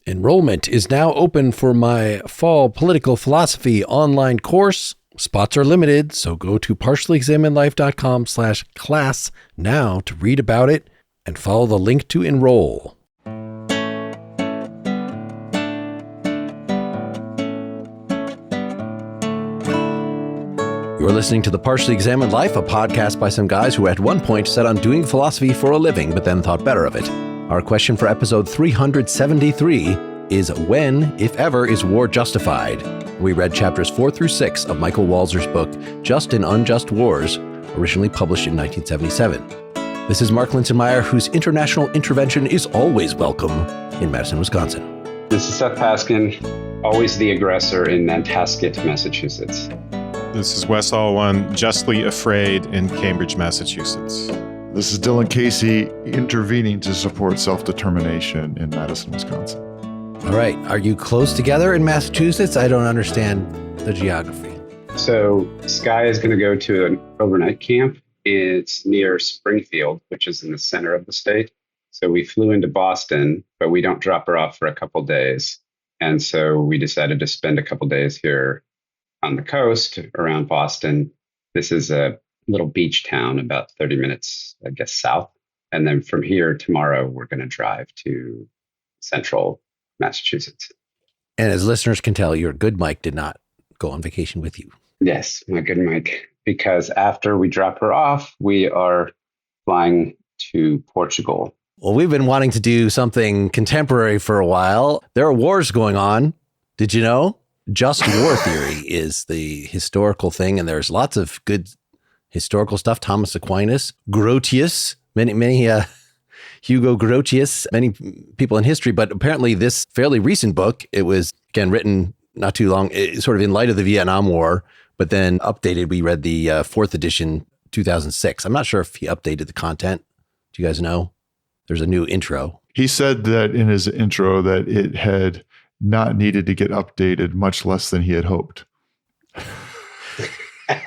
Enrollment is now open for my fall political philosophy online course. Spots are limited, so go to partiallyexaminedlife.com/class now to read about it and follow the link to enroll. You're listening to The Partially Examined Life, a podcast by some guys who at one point set on doing philosophy for a living, but then thought better of it. Our question for episode 373 is, when, if ever, is war justified? We read chapters 4 through 6 of Michael Walzer's book, Just and Unjust Wars, originally published in 1977. This is Mark Linsenmeyer, whose international intervention is always welcome in Madison, Wisconsin. This is Seth Paskin, always the aggressor in Nantasket, Massachusetts. This is Wes Alwan, justly afraid in Cambridge, Massachusetts. This is Dylan Casey, intervening to support self-determination in Madison, Wisconsin. All right. Are you close together in Massachusetts? I don't understand the geography. So Sky is going to go to an overnight camp. It's near Springfield, which is in the center of the state. So we flew into Boston, but we don't drop her off for a couple days. And so we decided to spend a couple days here on the coast around Boston. This is a little beach town about 30 minutes, I guess, south. And then from here tomorrow, we're going to drive to central Massachusetts. And as listeners can tell, your good Mike did not go on vacation with you. Yes, my good Mike, because after we drop her off, we are flying to Portugal. Well, we've been wanting to do something contemporary for a while. There are wars going on. Did you know? Just war theory is the historical thing, and there's lots of good historical stuff. Thomas Aquinas, Grotius, many Hugo Grotius, many people in history. But apparently this fairly recent book, it was, again, written not too long, sort of in light of the Vietnam War, but then updated. We read the fourth edition, 2006. I'm not sure if he updated the content. Do you guys know? There's a new intro. He said that in his intro that it had not needed to get updated, much less than he had hoped.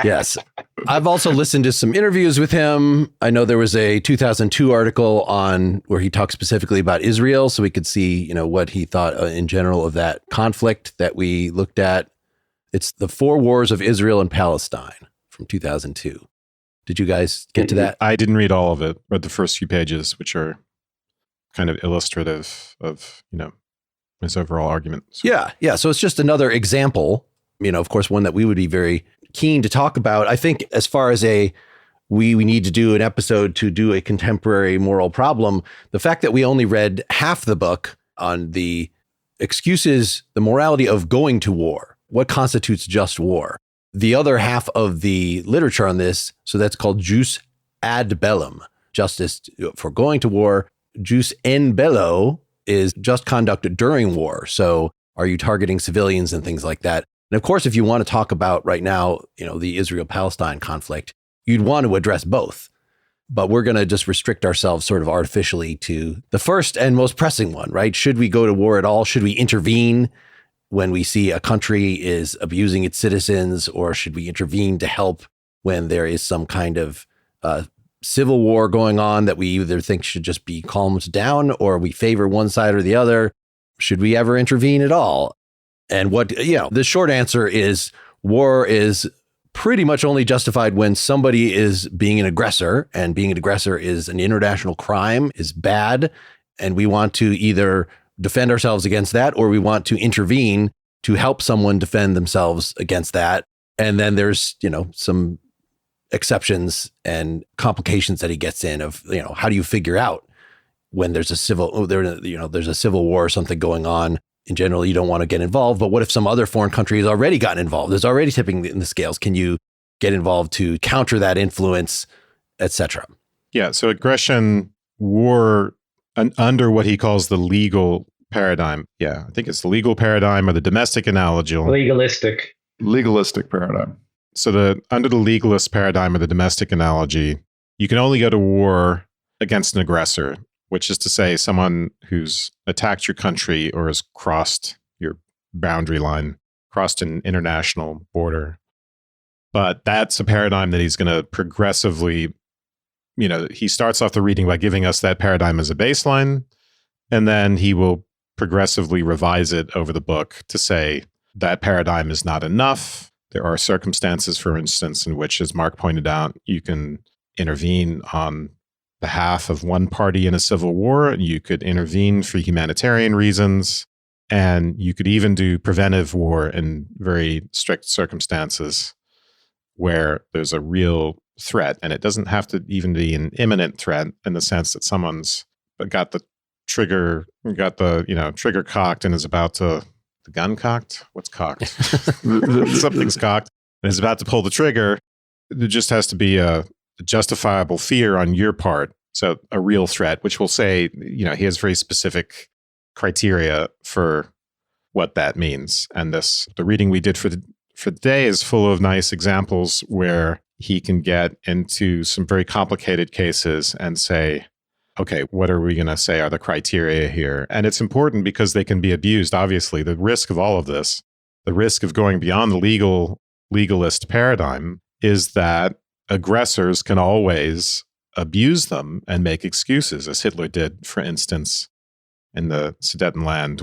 Yes. I've also listened to some interviews with him. I know there was a 2002 article on where he talked specifically about Israel, so we could see, what he thought in general of that conflict that we looked at. It's The Four Wars of Israel and Palestine from 2002. Did you guys get to that? I didn't read all of it, but the first few pages, which are kind of illustrative of, his overall argument. Yeah. So it's just another example, of course, one that we would be very keen to talk about. I think as far as we need to do an episode to do a contemporary moral problem, the fact that we only read half the book on the excuses, the morality of going to war, what constitutes just war. The other half of the literature on this, so that's called jus ad bellum, justice for going to war. Jus in bello is just conduct during war. So are you targeting civilians and things like that? And of course, if you want to talk about right now, the Israel-Palestine conflict, you'd want to address both. But we're going to just restrict ourselves sort of artificially to the first and most pressing one, right? Should we go to war at all? Should we intervene when we see a country is abusing its citizens? Or should we intervene to help when there is some kind of civil war going on that we either think should just be calmed down or we favor one side or the other? Should we ever intervene at all? And the short answer is war is pretty much only justified when somebody is being an aggressor, and being an aggressor is an international crime, is bad. And we want to either defend ourselves against that, or we want to intervene to help someone defend themselves against that. And then there's, some exceptions and complications that he gets in of, how do you figure out when there's a civil war or something going on? In general, you don't want to get involved, but what if some other foreign country has already gotten involved? There's already tipping in the scales. Can you get involved to counter that influence, etc.? Yeah. So aggression, war, under what he calls the legal paradigm. Yeah. I think it's the legal paradigm or the domestic analogy. Legalistic paradigm. So under the legalist paradigm or the domestic analogy, you can only go to war against an aggressor, which is to say someone who's attacked your country or has crossed your boundary line, crossed an international border. But that's a paradigm that he's going to progressively, he starts off the reading by giving us that paradigm as a baseline, and then he will progressively revise it over the book to say that paradigm is not enough. There are circumstances, for instance, in which, as Mark pointed out, you can intervene on behalf of one party in a civil war. You could intervene for humanitarian reasons. And you could even do preventive war in very strict circumstances where there's a real threat. And it doesn't have to even be an imminent threat in the sense that someone's got the trigger cocked and is about to, the gun cocked? What's cocked? Something's cocked and is about to pull the trigger. There just has to be a justifiable fear on your part. So a real threat, which will say, he has very specific criteria for what that means. And the reading we did for today is full of nice examples where he can get into some very complicated cases and say, okay, what are we going to say are the criteria here? And it's important because they can be abused. Obviously, the risk of all of this, the risk of going beyond the legalist paradigm is that aggressors can always abuse them and make excuses, as Hitler did, for instance, in the Sudetenland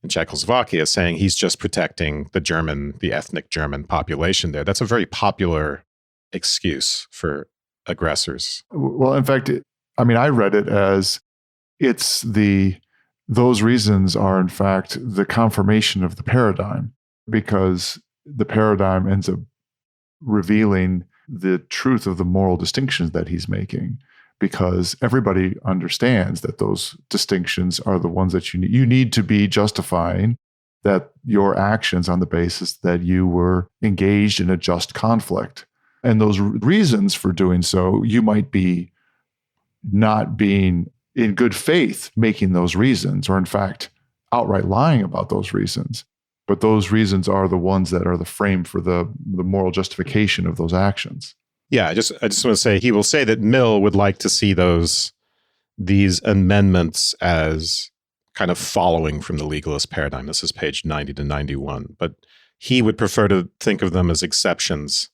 in Czechoslovakia, saying he's just protecting the ethnic German population there. That's a very popular excuse for aggressors. Well, in fact, I read it as those reasons are in fact the confirmation of the paradigm, because the paradigm ends up revealing the truth of the moral distinctions that he's making, because everybody understands that those distinctions are the ones that you need to be justifying that your actions on the basis that you were engaged in a just conflict. And those reasons for doing so, you might be not being in good faith making those reasons, or in fact, outright lying about those reasons. But those reasons are the ones that are the frame for the moral justification of those actions. Yeah, I just want to say, he will say that Mill would like to see these amendments as kind of following from the legalist paradigm. This is page 90 to 91. But he would prefer to think of them as exceptions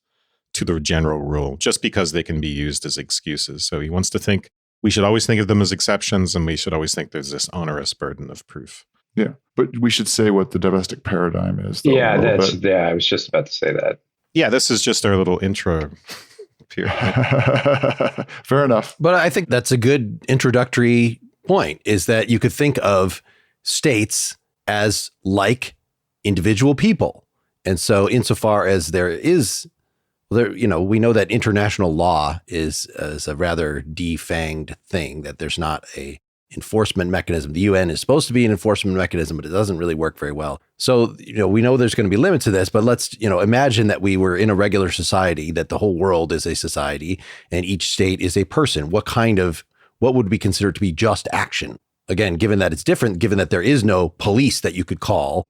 to the general rule, just because they can be used as excuses. So he wants to think we should always think of them as exceptions, and we should always think there's this onerous burden of proof. Yeah, but we should say what the domestic paradigm is. Though, I was just about to say that. Yeah, this is just our little intro. Fair enough. But I think that's a good introductory point, is that you could think of states as like individual people. And so insofar as we know that international law is a rather defanged thing, that there's not a enforcement mechanism. The UN is supposed to be an enforcement mechanism, but it doesn't really work very well. So, we know there's going to be limits to this, but let's, imagine that we were in a regular society, that the whole world is a society and each state is a person. What would be considered to be just action? Again, given that it's different, given that there is no police that you could call.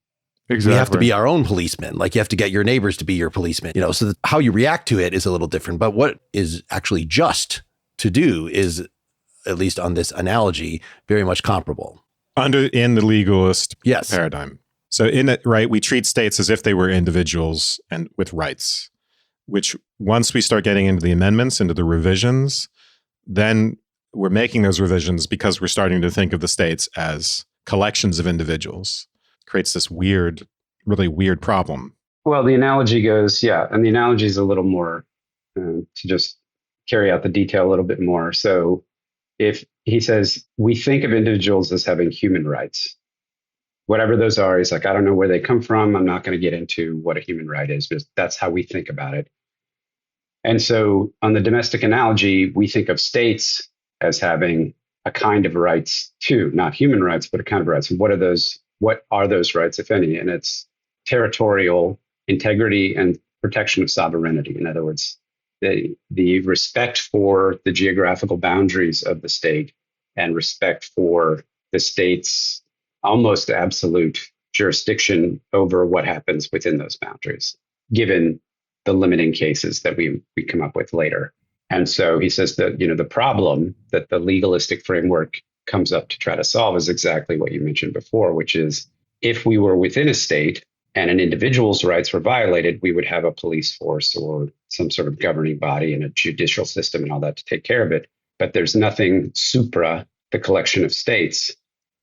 Exactly. We have to be our own policemen. Like, you have to get your neighbors to be your policemen, so that how you react to it is a little different. But what is actually just to do is, at least on this analogy, very much comparable. In the legalist yes. paradigm. So in it, right, we treat states as if they were individuals and with rights, which once we start getting into the amendments, into the revisions, then we're making those revisions because we're starting to think of the states as collections of individuals. It creates this really weird problem. Well, the analogy goes, and the analogy is a little more to just carry out the detail a little bit more. So if he says, we think of individuals as having human rights, whatever those are, he's like, I don't know where they come from. I'm not going to get into what a human right is, but that's how we think about it. And so on the domestic analogy, we think of states as having a kind of rights too, not human rights, but a kind of rights. And what are those rights, if any? And it's territorial integrity and protection of sovereignty. In other words, the respect for the geographical boundaries of the state and respect for the state's almost absolute jurisdiction over what happens within those boundaries, given the limiting cases that we come up with later. And so he says that, the problem that the legalistic framework comes up to try to solve is exactly what you mentioned before, which is if we were within a state and an individual's rights were violated, we would have a police force or some sort of governing body and a judicial system and all that to take care of it. But there's nothing supra the collection of states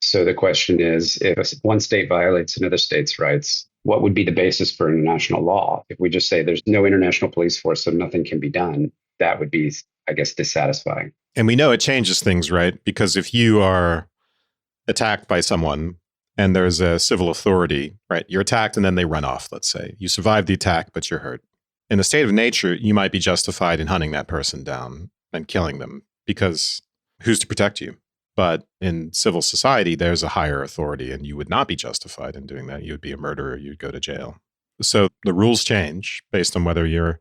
So the question is, if one state violates another state's rights, what would be the basis for international law? If we just say there's no international police force, so nothing can be done, that would be, I guess, dissatisfying. And we know it changes things, right? Because if you are attacked by someone and there's a civil authority, right? You're attacked and then they run off, let's say. You survive the attack, but you're hurt. In a state of nature, you might be justified in hunting that person down and killing them because who's to protect you? But in civil society, there's a higher authority and you would not be justified in doing that. You would be a murderer. You'd go to jail. So the rules change based on whether you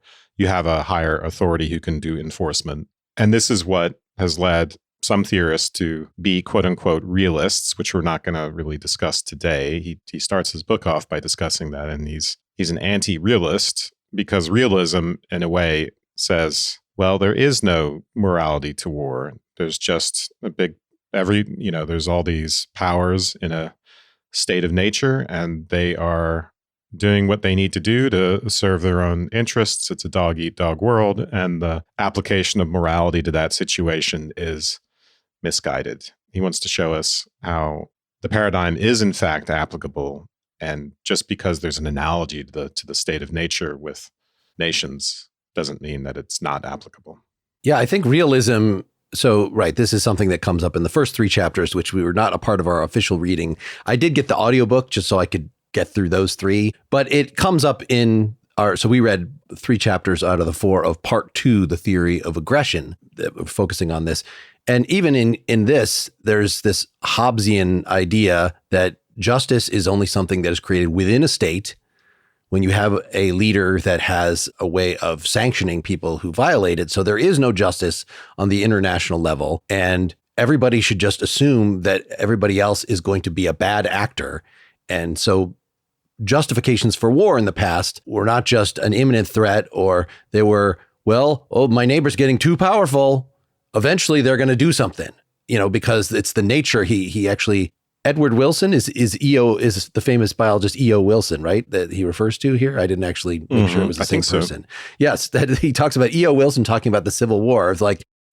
have a higher authority who can do enforcement. And this is what has led some theorists to be quote unquote realists, which we're not going to really discuss today. He starts his book off by discussing that. And he's an anti-realist because realism in a way says, well, there is no morality to war. There's just there's all these powers in a state of nature and they are doing what they need to do to serve their own interests. It's a dog-eat-dog world, and the application of morality to that situation is misguided. He wants to show us how the paradigm is in fact applicable, and just because there's an analogy to the state of nature with nations doesn't mean that it's not applicable. Yeah, I think realism. So, right, this is something that comes up in the first 3 chapters, which we were not a part of our official reading. I did get the audiobook just so I could get through those 3, but it comes up in so we read 3 chapters out of the 4 of part 2, the theory of aggression, that we're focusing on this. And even in this, there's this Hobbesian idea that justice is only something that is created within a state. When you have a leader that has a way of sanctioning people who violate it. So there is no justice on the international level. And everybody should just assume that everybody else is going to be a bad actor. And so justifications for war in the past were not just an imminent threat, or they were, my neighbor's getting too powerful. Eventually they're going to do something, because it's the nature. He actually, Edward Wilson is the famous biologist E.O. Wilson, right? That he refers to here. I didn't actually make sure it was the same person. So. Yes, that he talks about E.O. Wilson talking about the Civil War.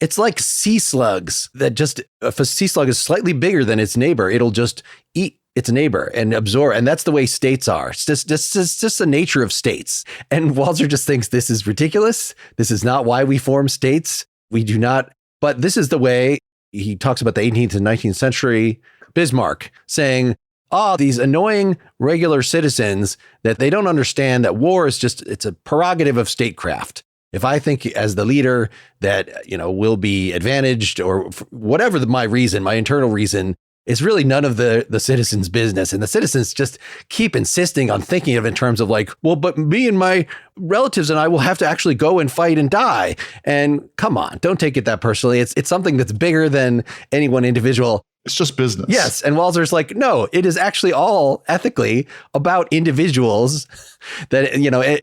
It's like sea slugs that just, if a sea slug is slightly bigger than its neighbor, it'll just eat its neighbor and absorb. And that's the way states are. It's just the nature of states. And Walzer just thinks this is ridiculous. This is not why we form states. We do not. But this is the way. He talks about the 18th and 19th century. Bismarck saying, these annoying regular citizens that they don't understand that war is it's a prerogative of statecraft. If I think as the leader that, will be advantaged or whatever my internal reason, it's really none of the citizens' business. And the citizens just keep insisting on thinking of it in terms of but me and my relatives and I will have to actually go and fight and die. And come on, don't take it that personally. It's something that's bigger than any one individual. It's just business. Yes. And Walzer's no, it is actually all ethically about individuals that,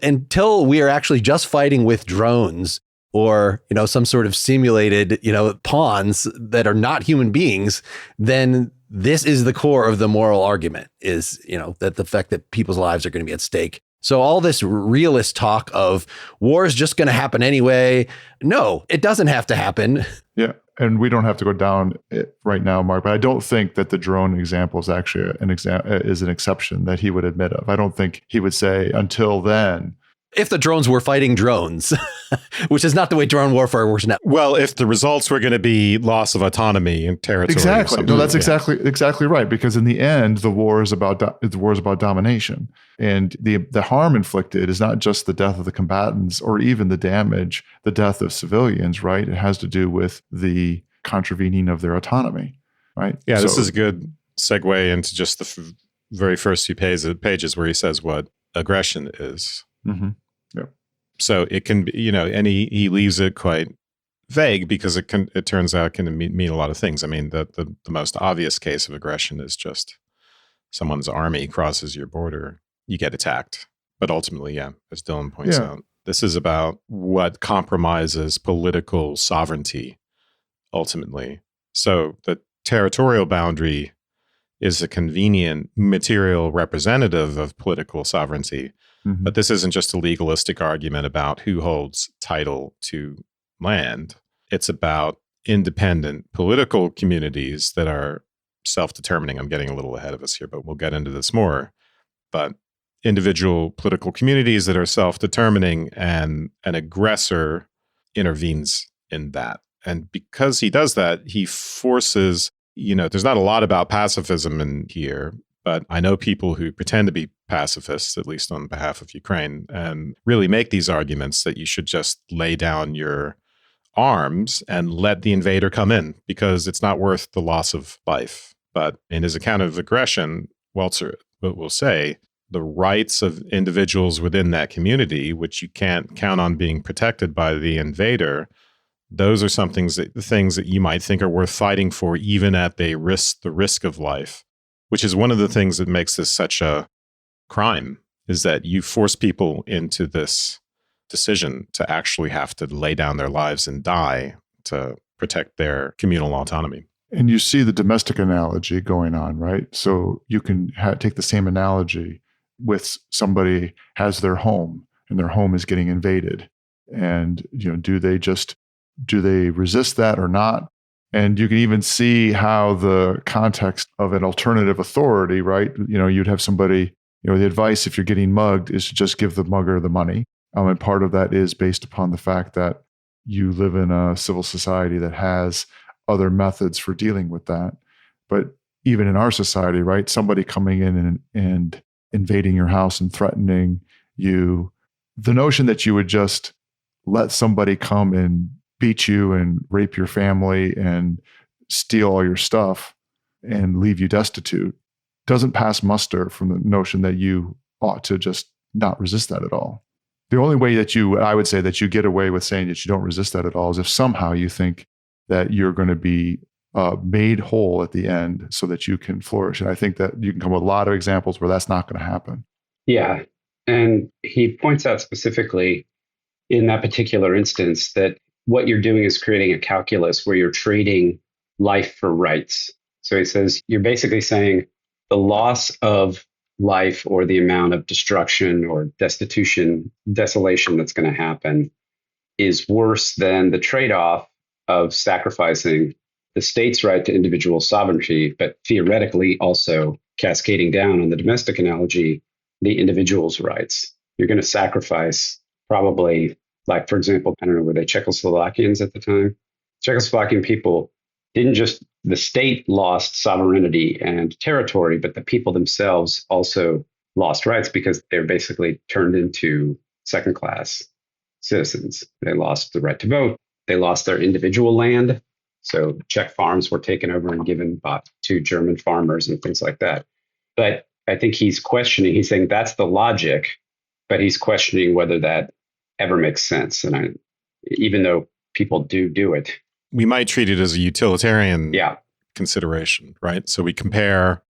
until we are actually just fighting with drones or, some sort of simulated, pawns that are not human beings, then this is the core of the moral argument is, that the fact that people's lives are going to be at stake. So all this realist talk of war is just going to happen anyway. No, it doesn't have to happen. Yeah. And we don't have to go down it right now, Mark, but I don't think that the drone example is actually an exception that he would admit of. I don't think he would say until then. If the drones were fighting drones, which is not the way drone warfare works now. Well, if the results were going to be loss of autonomy and territory. Exactly. No, that's exactly right. Because in the end, the war is about domination. And the harm inflicted is not just the death of the combatants or even the death of civilians, right? It has to do with the contravening of their autonomy, right? Yeah, this is a good segue into just the very first few pages where he says what aggression is. Mm-hmm. Yeah. So it can be, and he leaves it quite vague because it turns out can mean a lot of things. I mean, the most obvious case of aggression is just someone's army crosses your border, you get attacked. But ultimately, as Dylan points out, this is about what compromises political sovereignty ultimately. So the territorial boundary is a convenient material representative of political sovereignty. Mm-hmm. But this isn't just a legalistic argument about who holds title to land. It's about independent political communities that are self-determining. I'm getting a little ahead of us here, but we'll get into this more. But individual political communities that are self-determining, and an aggressor intervenes in that. And because he does that, he forces, there's not a lot about pacifism in here, but I know people who pretend to be pacifists, at least on behalf of Ukraine, and really make these arguments that you should just lay down your arms and let the invader come in because it's not worth the loss of life. But in his account of aggression, Walzer will say the rights of individuals within that community, which you can't count on being protected by the invader, those are the things that you might think are worth fighting for, even at the risk of life, which is one of the things that makes this such a crime, is that you force people into this decision to actually have to lay down their lives and die to protect their communal autonomy. And you see the domestic analogy going on, right? So you can take the same analogy with somebody has their home and their home is getting invaded. And, do they resist that or not? And you can even see how the context of an alternative authority, right? You'd have somebody, the advice if you're getting mugged is to just give the mugger the money. And part of that is based upon the fact that you live in a civil society that has other methods for dealing with that. But even in our society, right, somebody coming in and invading your house and threatening you, the notion that you would just let somebody come and beat you and rape your family and steal all your stuff and leave you destitute doesn't pass muster from the notion that you ought to just not resist that at all. The only way that I would say that you get away with saying that you don't resist that at all is if somehow you think that you're going to be made whole at the end so that you can flourish. And I think that you can come with a lot of examples where that's not going to happen. Yeah. And he points out specifically in that particular instance that what you're doing is creating a calculus where you're trading life for rights. So he says, you're basically saying the loss of life or the amount of destruction or desolation that's going to happen is worse than the trade-off of sacrificing the state's right to individual sovereignty, but theoretically also cascading down on the domestic analogy, the individual's rights. You're going to sacrifice probably, like, for example, I don't know, were they Czechoslovakians at the time? Czechoslovakian people didn't just, the state lost sovereignty and territory, but the people themselves also lost rights because they're basically turned into second-class citizens. They lost the right to vote. They lost their individual land. So Czech farms were taken over and given to German farmers and things like that. But I think he's saying that's the logic, but he's questioning whether that ever makes sense. And even though people do it. We might treat it as a utilitarian consideration, right? So we compare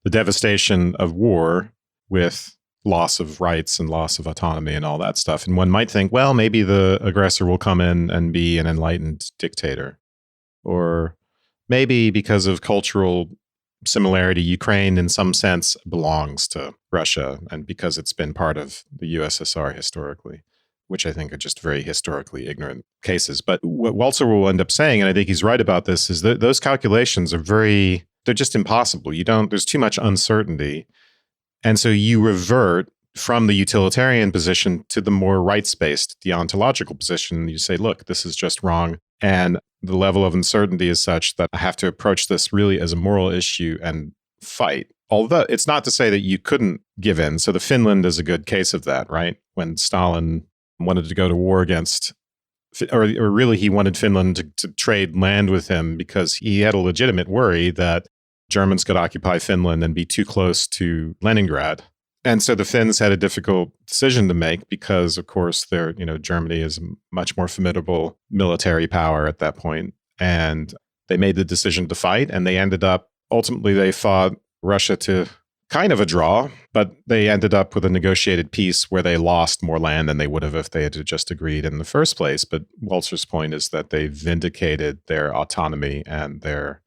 the devastation of war with loss of rights and loss of autonomy and all that stuff. And one might think, well, maybe the aggressor will come in and be an enlightened dictator. Or maybe because of cultural similarity, Ukraine in some sense belongs to Russia, and because it's been part of the USSR historically, which I think are just very historically ignorant cases. But what Walzer will end up saying, and I think he's right about this, is that those calculations are they're just impossible. There's too much uncertainty. And so you revert from the utilitarian position to the more rights-based deontological position. You say, look, this is just wrong. And the level of uncertainty is such that I have to approach this really as a moral issue and fight. Although it's not to say that you couldn't give in. So the Finland is a good case of that, right? When Stalin wanted to go to war against, or really he wanted Finland to trade land with him because he had a legitimate worry that Germans could occupy Finland and be too close to Leningrad. And so the Finns had a difficult decision to make because, of course, Germany is a much more formidable military power at that point. And they made the decision to fight, and ultimately they fought Russia to kind of a draw, but they ended up with a negotiated peace where they lost more land than they would have if they had just agreed in the first place. But Walzer's point is that they vindicated their autonomy and their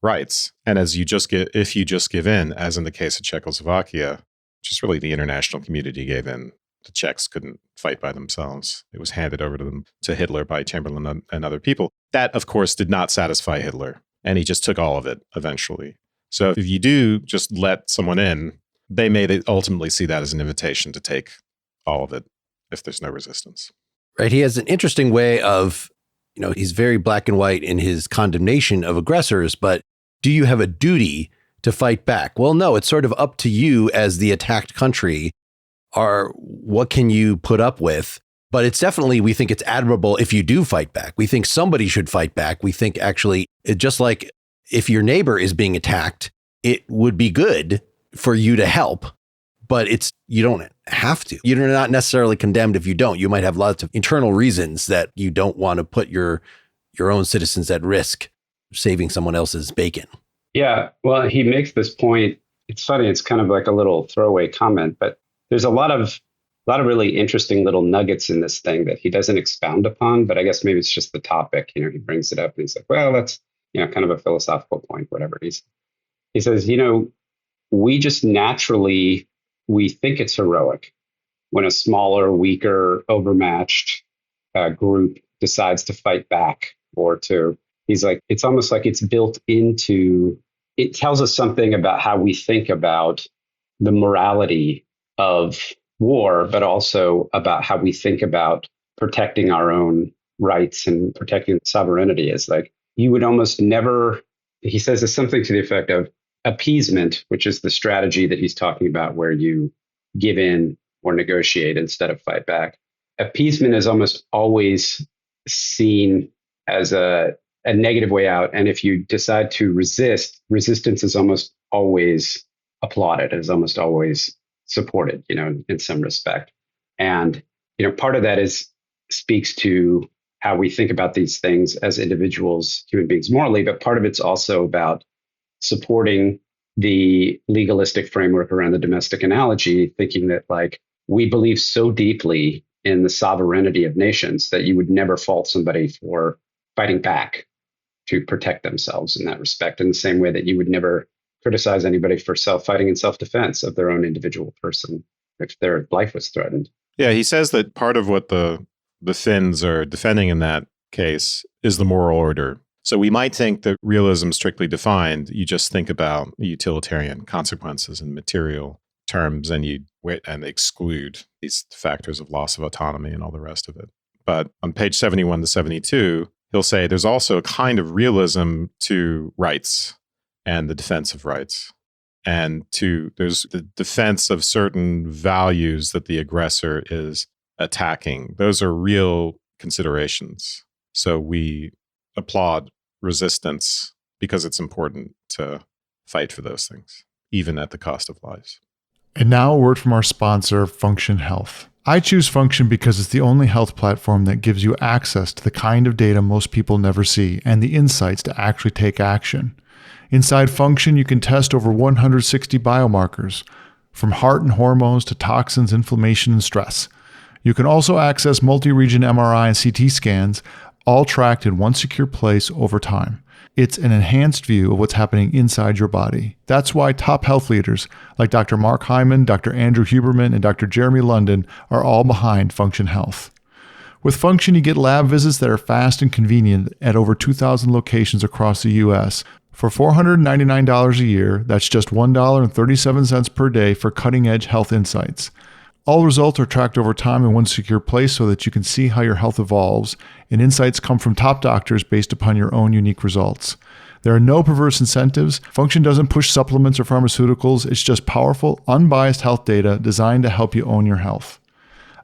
rights. And if you just give in, as in the case of Czechoslovakia, which is really the international community gave in, the Czechs couldn't fight by themselves. It was handed over to Hitler by Chamberlain and other people. That, of course, did not satisfy Hitler, and he just took all of it eventually. So if you do just let someone in, they may ultimately see that as an invitation to take all of it if there's no resistance. Right. He has an interesting way of, he's very black and white in his condemnation of aggressors, but do you have a duty to fight back? Well, no, it's sort of up to you as the attacked country, or what can you put up with? But it's definitely, we think it's admirable if you do fight back. We think somebody should fight back. We think actually, just like if your neighbor is being attacked, it would be good for you to help, but you don't have to. You're not necessarily condemned if you don't. You might have lots of internal reasons that you don't want to put your own citizens at risk, saving someone else's bacon. Yeah, well, he makes this point. It's funny. It's kind of like a little throwaway comment, but there's a lot of really interesting little nuggets in this thing that he doesn't expound upon. But I guess maybe it's just the topic. He brings it up and he's like, well, that's kind of a philosophical point, whatever. He says, we just naturally, we think it's heroic when a smaller, weaker, overmatched group decides to fight back he's like, it's almost like it's built into, it tells us something about how we think about the morality of war, but also about how we think about protecting our own rights and protecting sovereignty. Is like, you would almost never, he says it's something to the effect of appeasement, which is the strategy that he's talking about where you give in or negotiate instead of fight back. Appeasement is almost always seen as a negative way out. And if you decide to resistance is almost always applauded, is almost always supported, in some respect. And, part of that speaks to how we think about these things as individuals, human beings morally, but part of it's also about supporting the legalistic framework around the domestic analogy, thinking that we believe so deeply in the sovereignty of nations that you would never fault somebody for fighting back to protect themselves in that respect, in the same way that you would never criticize anybody for fighting in self-defense of their own individual person if their life was threatened. Yeah, he says that part of what the Finns are defending in that case is the moral order. So we might think that realism strictly defined, you just think about utilitarian consequences in material terms and you exclude these factors of loss of autonomy and all the rest of it. But on page 71 to 72, he'll say there's also a kind of realism to rights and the defense of rights. And there's the defense of certain values that the aggressor is attacking. Those are real considerations. So we applaud resistance because it's important to fight for those things, even at the cost of lives. And now a word from our sponsor, Function Health. I choose Function because it's the only health platform that gives you access to the kind of data most people never see and the insights to actually take action. Inside Function, you can test over 160 biomarkers, from heart and hormones to toxins, inflammation, and stress. You can also access multi-region MRI and CT scans, all tracked in one secure place over time. It's an enhanced view of what's happening inside your body. That's why top health leaders like Dr. Mark Hyman, Dr. Andrew Huberman, and Dr. Jeremy London are all behind Function Health. With Function, you get lab visits that are fast and convenient at over 2,000 locations across the U.S. For $499 a year, that's just $1.37 per day for cutting-edge health insights. All results are tracked over time in one secure place so that you can see how your health evolves, and insights come from top doctors based upon your own unique results. There are no perverse incentives. Function doesn't push supplements or pharmaceuticals. It's just powerful, unbiased health data designed to help you own your health.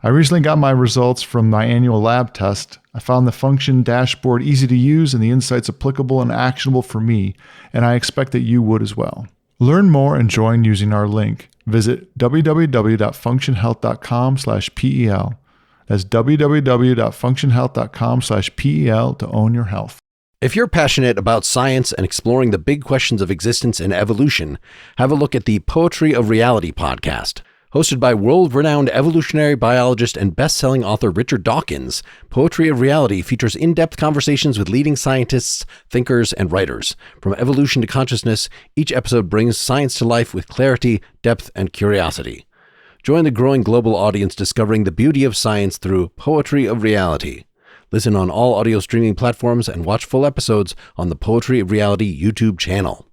I recently got my results from my annual lab test. I found the Function dashboard easy to use and the insights applicable and actionable for me, and I expect that you would as well. Learn more and join using our link. Visit www.functionhealth.com/PEL. That's www.functionhealth.com/PEL to own your health. If you're passionate about science and exploring the big questions of existence and evolution, have a look at the Poetry of Reality podcast. Hosted by world-renowned evolutionary biologist and best-selling author Richard Dawkins, Poetry of Reality features in-depth conversations with leading scientists, thinkers, and writers. From evolution to consciousness, each episode brings science to life with clarity, depth, and curiosity. Join the growing global audience discovering the beauty of science through Poetry of Reality. Listen on all audio streaming platforms and watch full episodes on the Poetry of Reality YouTube channel.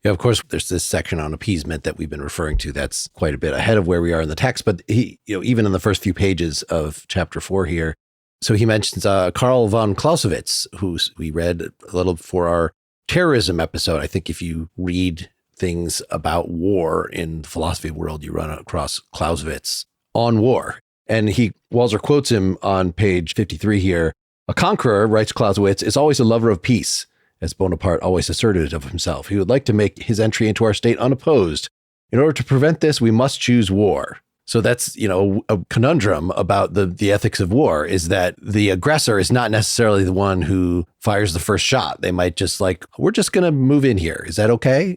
Yeah, of course, there's this section on appeasement that we've been referring to. That's quite a bit ahead of where we are in the text. But he, even in the first few pages of chapter 4 here, so he mentions Karl von Clausewitz, who we read a little for our terrorism episode. I think if you read things about war in the philosophy world, you run across Clausewitz on war. And Walzer quotes him on page 53 here. A conqueror, writes Clausewitz, is always a lover of peace, as Bonaparte always asserted of himself. He would like to make his entry into our state unopposed. In order to prevent this, we must choose war. So that's, a conundrum about the ethics of war, is that the aggressor is not necessarily the one who fires the first shot. They might just we're just going to move in here. Is that okay?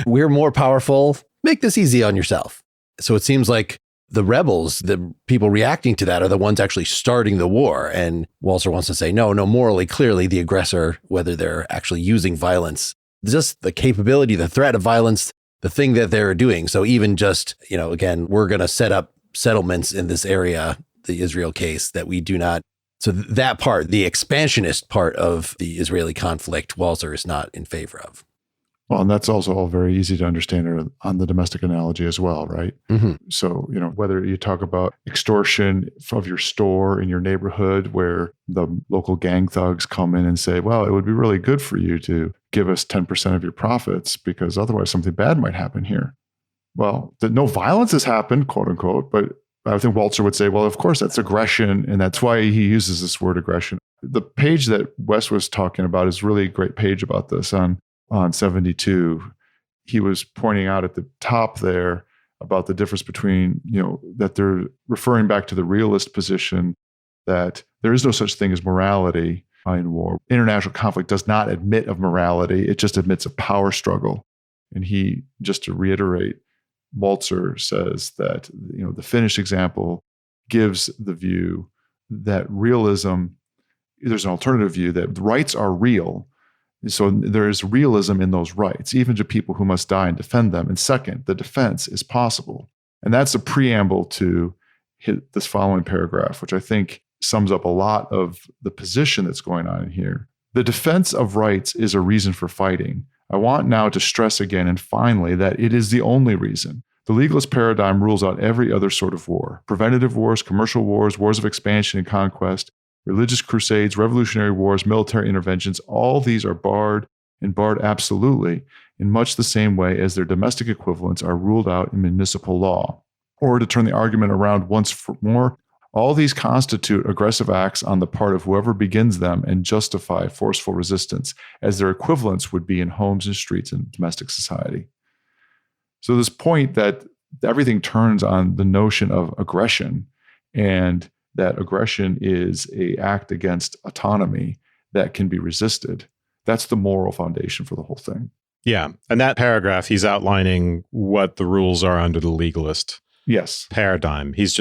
We're more powerful. Make this easy on yourself. So it seems like the rebels, the people reacting to that, are the ones actually starting the war. And Walzer wants to say, no, morally, clearly the aggressor, whether they're actually using violence, just the capability, the threat of violence, the thing that they're doing. So even just, again, we're going to set up settlements in this area, the Israel case, that we do not. So that part, the expansionist part of the Israeli conflict, Walzer is not in favor of. Well, and that's also all very easy to understand on the domestic analogy as well, right? Mm-hmm. So, whether you talk about extortion of your store in your neighborhood, where the local gang thugs come in and say, well, it would be really good for you to give us 10% of your profits because otherwise something bad might happen here. Well, no violence has happened, quote unquote, but I think Walzer would say, well, of course, that's aggression. And that's why he uses this word aggression. The page that Wes was talking about is really a great page about this on 72. He was pointing out at the top there about the difference between, that they're referring back to the realist position that there is no such thing as morality in war. International conflict does not admit of morality. It just admits a power struggle. And he, just to reiterate, Walzer says that, the Finnish example gives the view that realism, there's an alternative view that rights are real. So there is realism in those rights, even to people who must die and defend them. And second, the defense is possible. And that's a preamble to this following paragraph, which I think sums up a lot of the position that's going on in here. The defense of rights is a reason for fighting. I want now to stress again and finally that it is the only reason. The legalist paradigm rules out every other sort of war: preventative wars, commercial wars, wars of expansion and conquest, religious crusades, revolutionary wars, military interventions. All these are barred, and barred absolutely, in much the same way as their domestic equivalents are ruled out in municipal law. Or to turn the argument around once more, all these constitute aggressive acts on the part of whoever begins them and justify forceful resistance, as their equivalents would be in homes and streets and domestic society. So this point that everything turns on the notion of aggression, and that aggression is an act against autonomy that can be resisted. That's the moral foundation for the whole thing. Yeah. And that paragraph, he's outlining what the rules are under the legalist paradigm. He's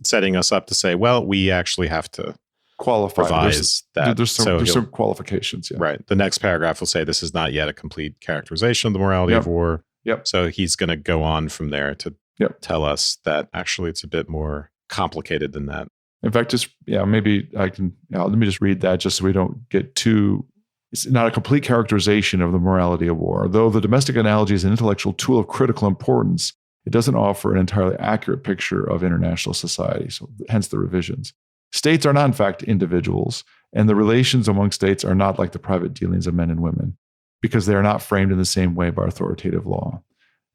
setting us up to say, well, we actually have to revise that. There's some qualifications. Yeah. Right. The next paragraph will say this is not yet a complete characterization of the morality of war. Yep. So he's going to go on from there to tell us that actually it's a bit more complicated than that. In fact, maybe I can, let me just read that just so we don't get too, it's not a complete characterization of the morality of war. Though the domestic analogy is an intellectual tool of critical importance, it doesn't offer an entirely accurate picture of international society. So hence the revisions. States are not, in fact, individuals, and the relations among states are not like the private dealings of men and women, because they are not framed in the same way by authoritative law.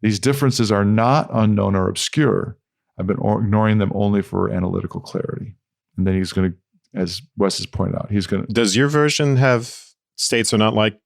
These differences are not unknown or obscure. I've been ignoring them only for analytical clarity. And then he's going to, as Wes has pointed out, he's going to... Does your version have states are not like,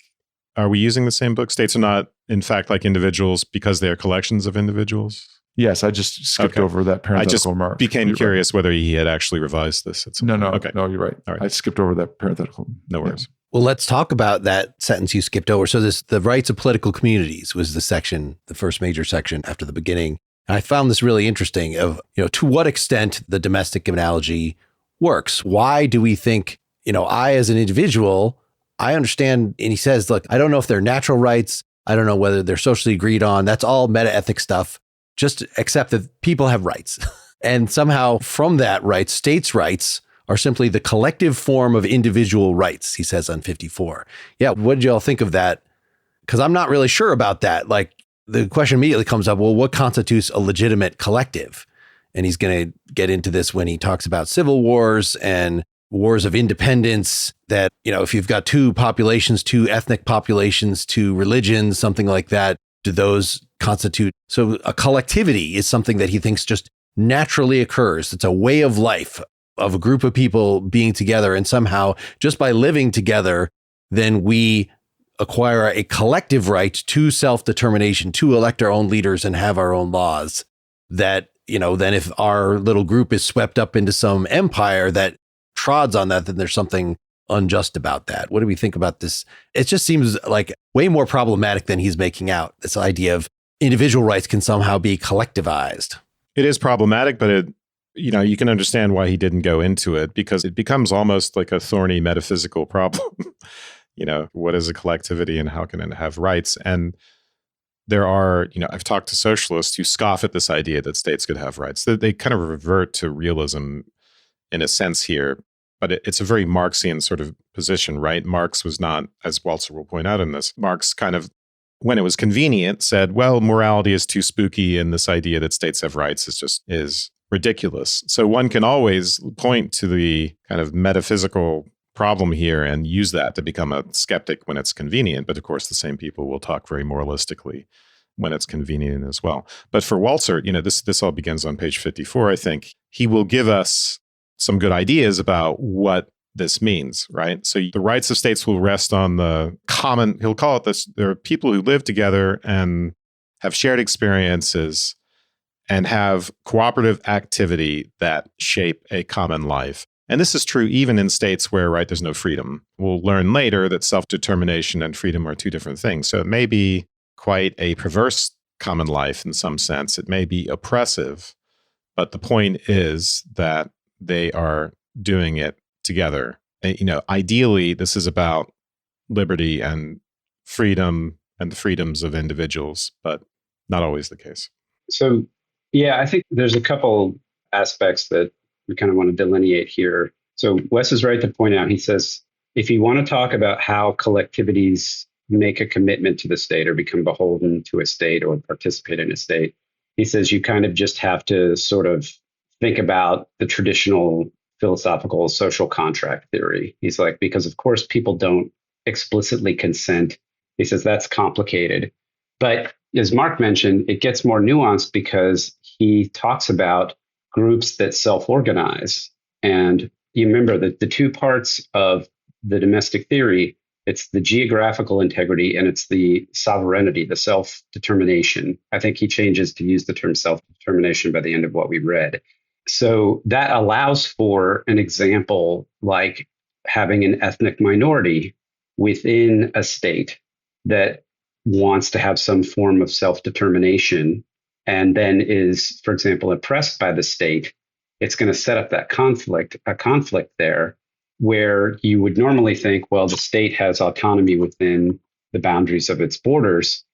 are we using the same book? States are not, in fact, like individuals because they are collections of individuals? Yes, I just skipped over that parenthetical mark. I just became curious whether he had actually revised this at some point. No, you're right. All right. I skipped over that parenthetical. No worries. Yeah. Well, let's talk about that sentence you skipped over. So the rights of political communities was the section, the first major section after the beginning. And I found this really interesting of, to what extent the domestic analogy works. Why do we think, I as an individual, I understand, and he says, look, I don't know if they're natural rights. I don't know whether they're socially agreed on. That's all meta-ethic stuff. Just accept that people have rights. And somehow from that right, states' rights are simply the collective form of individual rights, he says on 54. Yeah, what did you all think of that Because I'm not really sure about that. Like the question immediately comes up, well, what constitutes a legitimate collective? And he's going to get into this when he talks about civil wars and wars of independence, that, if you've got two populations, two ethnic populations, two religions, something like that, do those constitute? So a collectivity is something that he thinks just naturally occurs. It's a way of life of a group of people being together. And somehow just by living together, then we acquire a collective right to self-determination, to elect our own leaders and have our own laws. That, then if our little group is swept up into some empire that trods on that, then there's something unjust about that. What do we think about this? It just seems like way more problematic than he's making out. This idea of individual rights can somehow be collectivized. It is problematic, but you can understand why he didn't go into it, because it becomes almost like a thorny metaphysical problem. What is a collectivity and how can it have rights? And there are, I've talked to socialists who scoff at this idea that states could have rights. They kind of revert to realism in a sense here, but it's a very Marxian sort of position, right? Marx was not, as Walzer will point out in this, Marx kind of, when it was convenient, said, well, morality is too spooky and this idea that states have rights is ridiculous. So one can always point to the kind of metaphysical problem here and use that to become a skeptic when it's convenient. But of course, the same people will talk very moralistically when it's convenient as well. But for Walzer, this all begins on page 54, I think. He will give us some good ideas about what this means, right? So the rights of states will rest on the common, he'll call it this, there are people who live together and have shared experiences and have cooperative activity that shape a common life. And this is true even in states where, right, there's no freedom. We'll learn later that self-determination and freedom are two different things. So it may be quite a perverse common life in some sense. It may be oppressive, but the point is that they are doing it together. Ideally, this is about liberty and freedom and the freedoms of individuals, but not always the case. So, yeah, I think there's a couple aspects that we kind of want to delineate here. So Wes is right to point out, he says, if you want to talk about how collectivities make a commitment to the state or become beholden to a state or participate in a state, he says you kind of just have to sort of think about the traditional philosophical social contract theory. He's like, because of course people don't explicitly consent. He says that's complicated. But as Mark mentioned, it gets more nuanced because he talks about groups that self-organize. And you remember that the two parts of the domestic theory, it's the geographical integrity and it's the sovereignty, the self-determination. I think he changes to use the term self-determination by the end of what we read. So that allows for an example like having an ethnic minority within a state that wants to have some form of self-determination and then is, for example, oppressed by the state. It's going to set up that a conflict there where you would normally think, well, the state has autonomy within the boundaries of its borders.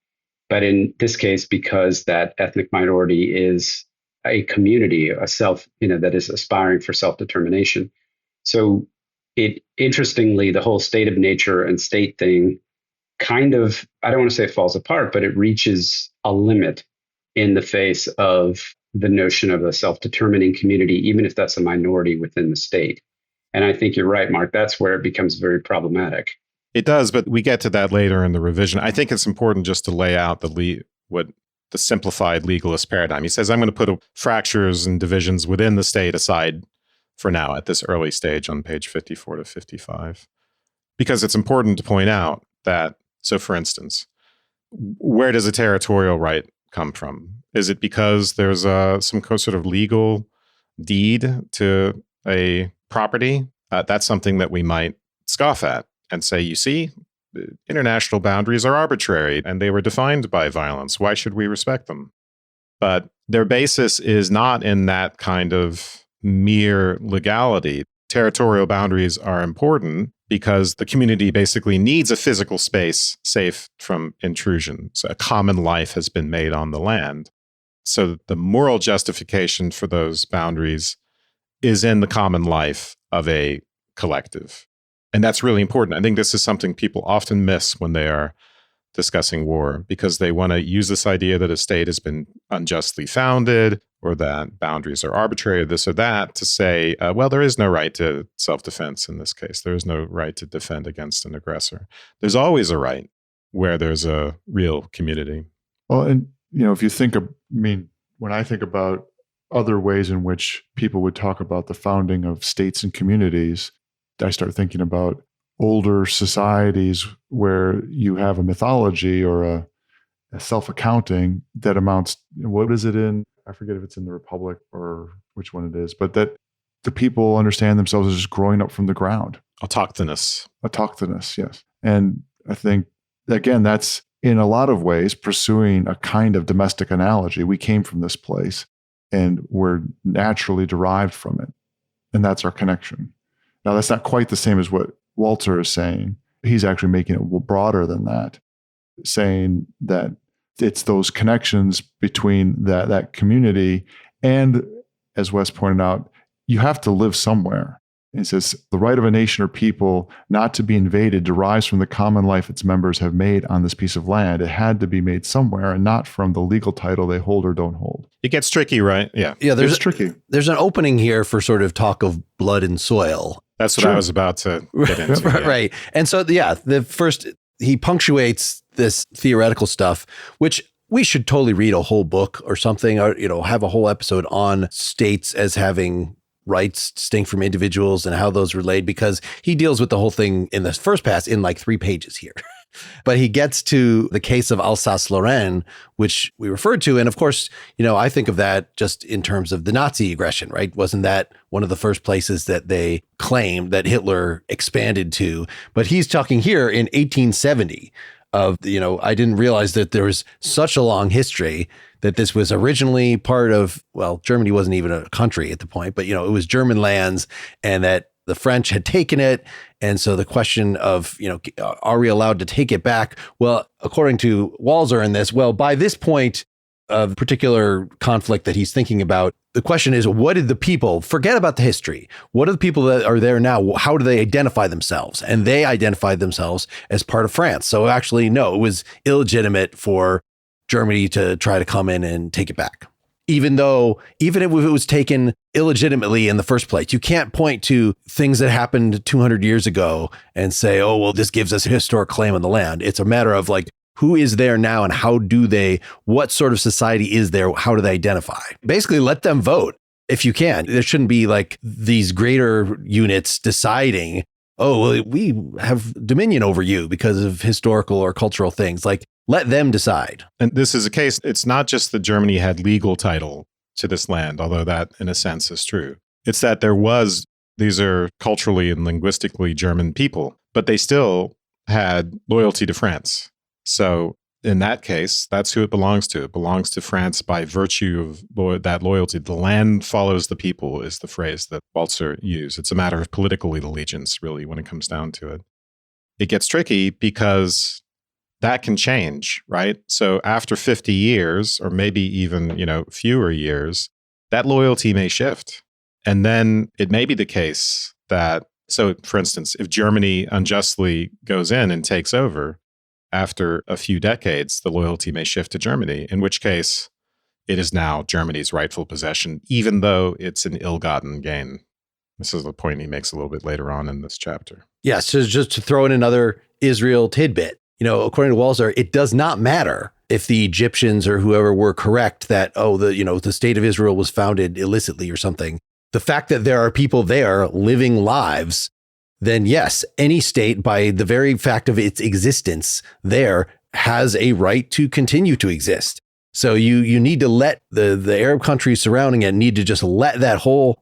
But in this case, because that ethnic minority is a community, a self, that is aspiring for self-determination. So interestingly, the whole state of nature and state thing kind of, I don't want to say it falls apart, but it reaches a limit in the face of the notion of a self-determining community, even if that's a minority within the state. And I think you're right, Mark. That's where it becomes very problematic. It does, but we get to that later in the revision. I think it's important just to lay out what the simplified legalist paradigm. He says, I'm going to put fractures and divisions within the state aside for now at this early stage on page 54 to 55, because it's important to point out that, so for instance, where does a territorial right come from? Is it because there's some sort of legal deed to a property? That's something that we might scoff at and say, you see, international boundaries are arbitrary and they were defined by violence. Why should we respect them? But their basis is not in that kind of mere legality. Territorial boundaries are important because the community basically needs a physical space safe from intrusion. So a common life has been made on the land. So the moral justification for those boundaries is in the common life of a collective. And that's really important. I think this is something people often miss when they are discussing war, because they want to use this idea that a state has been unjustly founded or that boundaries are arbitrary or this or that to say, well, there is no right to self-defense in this case. There is no right to defend against an aggressor. There's always a right where there's a real community. Well, and, if you think when I think about other ways in which people would talk about the founding of states and communities, I start thinking about older societies where you have a mythology or a self-accounting that amounts, what is it in? I forget if it's in the Republic or which one it is, but that the people understand themselves as just growing up from the ground. Autochthonous, yes. And I think, again, that's in a lot of ways pursuing a kind of domestic analogy. We came from this place and we're naturally derived from it. And that's our connection. Now, that's not quite the same as what Walzer is saying. He's actually making it broader than that, saying that it's those connections between that community. And as Wes pointed out, you have to live somewhere. He says, the right of a nation or people not to be invaded derives from the common life its members have made on this piece of land. It had to be made somewhere and not from the legal title they hold or don't hold. It gets tricky, right? Yeah. Yeah, it's tricky. There's an opening here for sort of talk of blood and soil. That's what I was about to get into. Right. And so, the first, he punctuates this theoretical stuff, which we should totally read a whole book or something, or, have a whole episode on states as having rights distinct from individuals and how those relate, because he deals with the whole thing in the first pass in like 3 pages here. But he gets to the case of Alsace-Lorraine, which we referred to. And of course, I think of that just in terms of the Nazi aggression, right? Wasn't that one of the first places that they claimed that Hitler expanded to? But he's talking here in 1870 of, I didn't realize that there was such a long history, that this was originally part of, Germany wasn't even a country at the point, but, it was German lands, and that the French had taken it. And so the question of, are we allowed to take it back? Well, according to Walzer in this, by this point of particular conflict that he's thinking about, the question is, what did the people, forget about the history, what are the people that are there now? How do they identify themselves? And they identified themselves as part of France. So actually, no, it was illegitimate for Germany to try to come in and take it back. Even if it was taken illegitimately in the first place, you can't point to things that happened 200 years ago and say, oh, well, this gives us a historic claim on the land. It's a matter of like, who is there now and what sort of society is there? How do they identify? Basically, let them vote if you can. There shouldn't be like these greater units deciding, oh, well, we have dominion over you because of historical or cultural things. Like, let them decide. And this is a case, it's not just that Germany had legal title to this land, although that in a sense is true. It's that these are culturally and linguistically German people, but they still had loyalty to France. So in that case, that's who it belongs to. It belongs to France by virtue of that loyalty. The land follows the people is the phrase that Walzer used. It's a matter of political allegiance, really, when it comes down to it. It gets tricky because that can change, right? So after 50 years, or maybe even, fewer years, that loyalty may shift. And then it may be the case that, so for instance, if Germany unjustly goes in and takes over, after a few decades, the loyalty may shift to Germany, in which case it is now Germany's rightful possession, even though it's an ill-gotten gain. This is the point he makes a little bit later on in this chapter. Yeah, so just to throw in another Israel tidbit, according to Walzer, it does not matter if the Egyptians or whoever were correct that, the state of Israel was founded illicitly or something. The fact that there are people there living lives, then yes, any state, by the very fact of its existence there, has a right to continue to exist. So you need to let the Arab countries surrounding it need to just let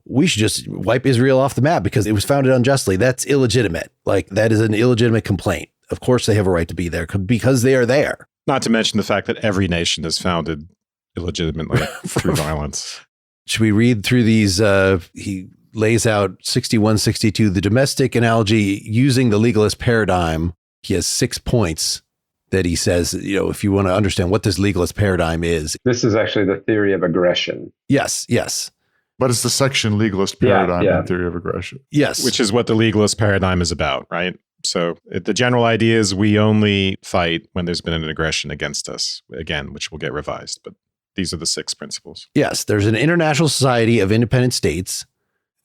we should just wipe Israel off the map because it was founded unjustly. That's illegitimate. Like, that is an illegitimate complaint. Of course they have a right to be there because they are there. Not to mention the fact that every nation is founded illegitimately through violence. Should we read through these? He lays out 61, 62, the domestic analogy using the legalist paradigm. He has 6 points that he says, if you want to understand what this legalist paradigm is. This is actually the theory of aggression. Yes. But it's the section legalist paradigm and theory of aggression. Yes. Which is what the legalist paradigm is about, right? So the general idea is we only fight when there's been an aggression against us, again, which will get revised. But these are the 6 principles. Yes, there's an international society of independent states.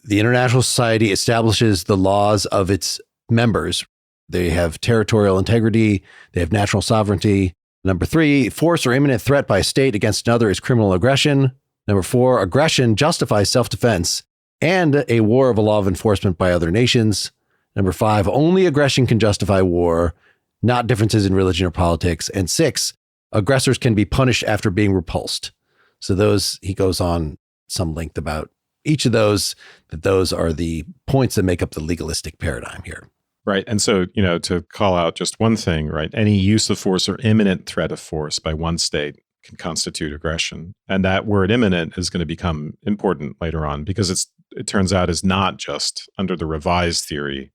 The international society establishes the laws of its members. They have territorial integrity. They have national sovereignty. Number 3, force or imminent threat by a state against another is criminal aggression. Number 4, aggression justifies self-defense and a war of a law of enforcement by other nations. Number 5, only aggression can justify war, not differences in religion or politics. And 6, aggressors can be punished after being repulsed. So those, he goes on some length about each of those, that those are the points that make up the legalistic paradigm here. Right. And so, to call out just one thing, right? Any use of force or imminent threat of force by one state can constitute aggression. And that word imminent is going to become important later on because it turns out is not just under the revised theory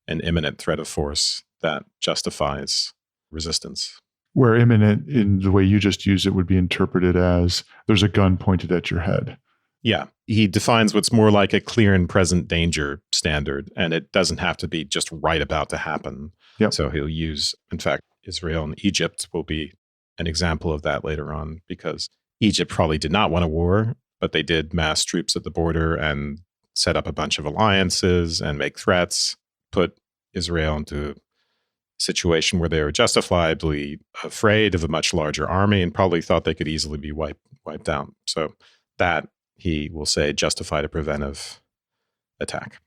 an imminent threat of force that justifies resistance. Where imminent, in the way you just used it, would be interpreted as there's a gun pointed at your head. Yeah. He defines what's more like a clear and present danger standard, and it doesn't have to be just right about to happen. Yep. So he'll use, in fact, Israel and Egypt will be an example of that later on, because Egypt probably did not want a war, but they did mass troops at the border and set up a bunch of alliances and make threats, put Israel into a situation where they were justifiably afraid of a much larger army and probably thought they could easily be wiped out. So that, he will say, justified a preventive attack.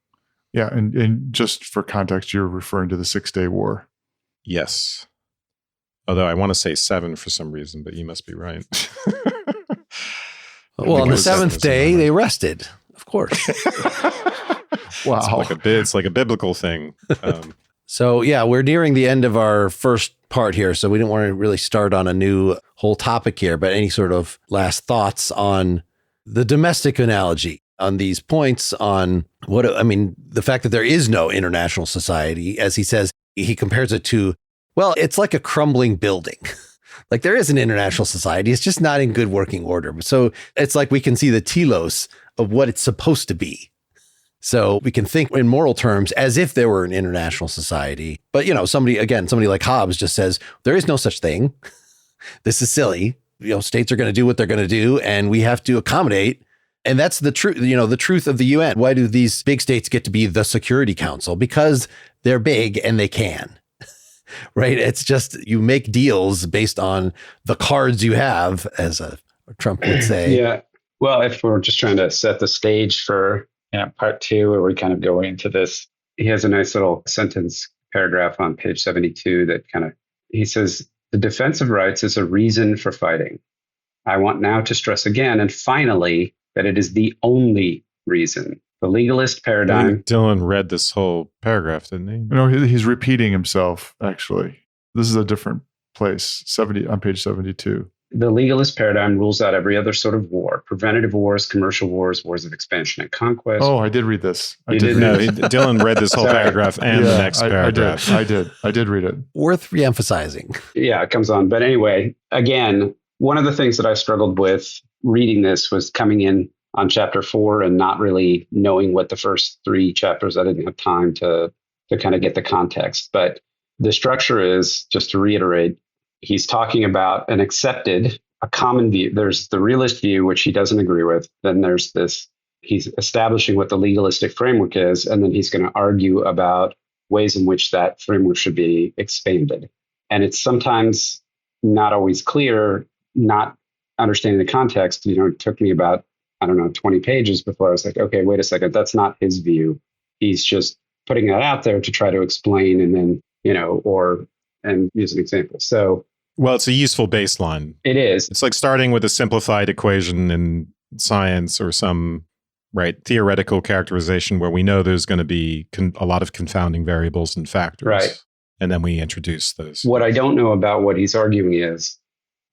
Yeah, and just for context, you're referring to the 6-Day War. Yes. Although I want to say 7 for some reason, but you must be right. Well, on the 7th day, they rested, of course. Wow. It's like a biblical thing. So, yeah, we're nearing the end of our first part here, so we didn't want to really start on a new whole topic here, but any sort of last thoughts on the domestic analogy, on these points, on the fact that there is no international society, as he says, he compares it to, well, it's like a crumbling building. Like there is an international society. It's just not in good working order. So it's like we can see the telos of what it's supposed to be. So we can think in moral terms as if there were an international society. But, somebody like Hobbes just says, there is no such thing. This is silly. States are going to do what they're going to do, and we have to accommodate. And that's the truth, the truth of the UN. Why do these big states get to be the Security Council? Because they're big and they can. Right? It's just you make deals based on the cards you have, as Trump would say. Yeah. Well, if we're just trying to set the stage for part 2, where we kind of go into this, he has a nice little sentence paragraph on page 72 that he says, the defense of rights is a reason for fighting. I want now to stress again, and finally, that it is the only reason. The legalist paradigm. Dylan read this whole paragraph, didn't he? No, he's repeating himself, actually. This is a different place, on page 72. The legalist paradigm rules out every other sort of war: preventative wars, commercial wars, wars of expansion and conquest. Oh, I did read this. Dylan read this whole paragraph and the next paragraph. I did read it. Worth reemphasizing. Yeah, it comes on. But anyway, again, one of the things that I struggled with reading this was coming in on chapter 4 and not really knowing what the first 3 chapters. I didn't have time to kind of get the context. But the structure is, just to reiterate, he's talking about an accepted, a common view. There's the realist view, which he doesn't agree with. Then there's this, he's establishing what the legalistic framework is, and then he's going to argue about ways in which that framework should be expanded. And it's sometimes not always clear, not understanding the context. It took me about, 20 pages before I was like, okay, wait a second, that's not his view. He's just putting that out there to try to explain and then, and use an example. So, well, it's a useful baseline. It is. It's like starting with a simplified equation in science or some theoretical characterization where we know there's going to be a lot of confounding variables and factors. Right. And then we introduce those. What I don't know about what he's arguing is,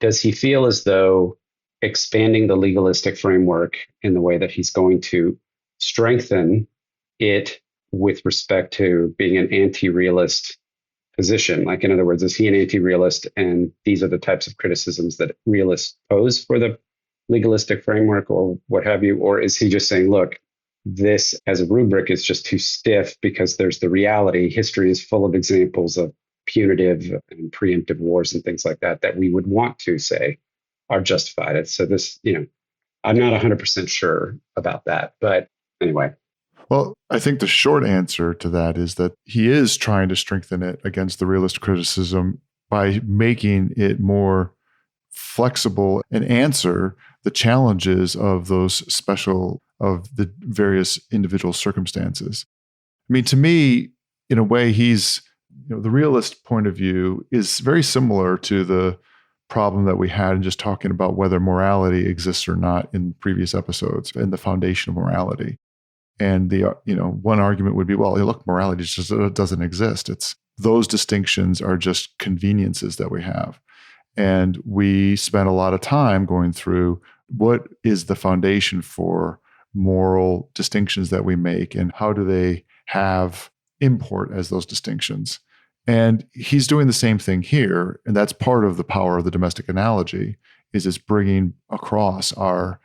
does he feel as though expanding the legalistic framework in the way that he's going to strengthen it with respect to being an anti-realist position? Like, in other words, is he an anti-realist, and these are the types of criticisms that realists pose for the legalistic framework or what have you? Or is he just saying, look, this as a rubric is just too stiff because there's the reality. History is full of examples of punitive and preemptive wars and things like that that we would want to say are justified. So this, I'm not 100% sure about that. But anyway. Well, I think the short answer to that is that he is trying to strengthen it against the realist criticism by making it more flexible and answer the challenges of of the various individual circumstances. I mean, to me, in a way, the realist point of view is very similar to the problem that we had in just talking about whether morality exists or not in previous episodes and the foundation of morality. And one argument would be, well, look, morality just doesn't exist. Those distinctions are just conveniences that we have. And we spent a lot of time going through what is the foundation for moral distinctions that we make and how do they have import as those distinctions. And he's doing the same thing here. And that's part of the power of the domestic analogy is it's bringing across our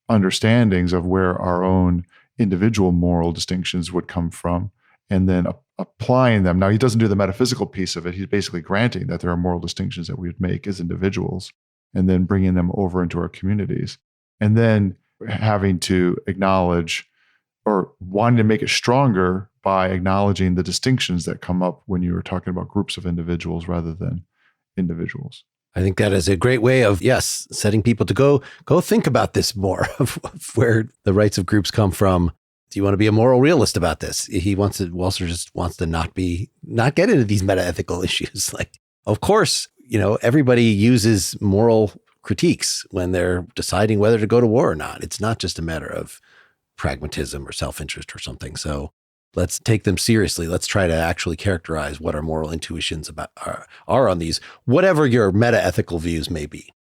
understandings of where our own individual moral distinctions would come from and then applying them. Now, he doesn't do the metaphysical piece of it. He's basically granting that there are moral distinctions that we would make as individuals and then bringing them over into our communities. And then having to acknowledge or wanting to make it stronger by acknowledging the distinctions that come up when you were talking about groups of individuals rather than individuals. I think that is a great way of, setting people to go think about this more of where the rights of groups come from. Do you want to be a moral realist about this? Walzer just wants to not get into these meta-ethical issues. Like, of course, everybody uses moral critiques when they're deciding whether to go to war or not. It's not just a matter of pragmatism or self-interest or something. So let's take them seriously. Let's try to actually characterize what our moral intuitions are on these, whatever your meta-ethical views may be.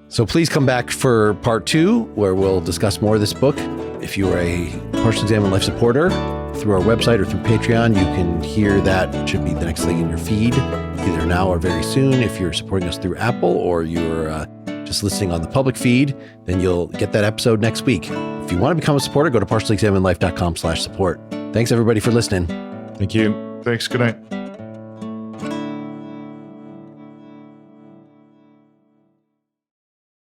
So please come back for part 2, where we'll discuss more of this book. If you are a Partially Examined Life supporter through our website or through Patreon, you can hear that. It should be the next thing in your feed, either now or very soon. If you're supporting us through Apple or you're just listening on the public feed, then you'll get that episode next week. If you want to become a supporter, go to partiallyexaminedlife.com/support. Thanks, everybody, for listening. Thank you. Thanks. Good night.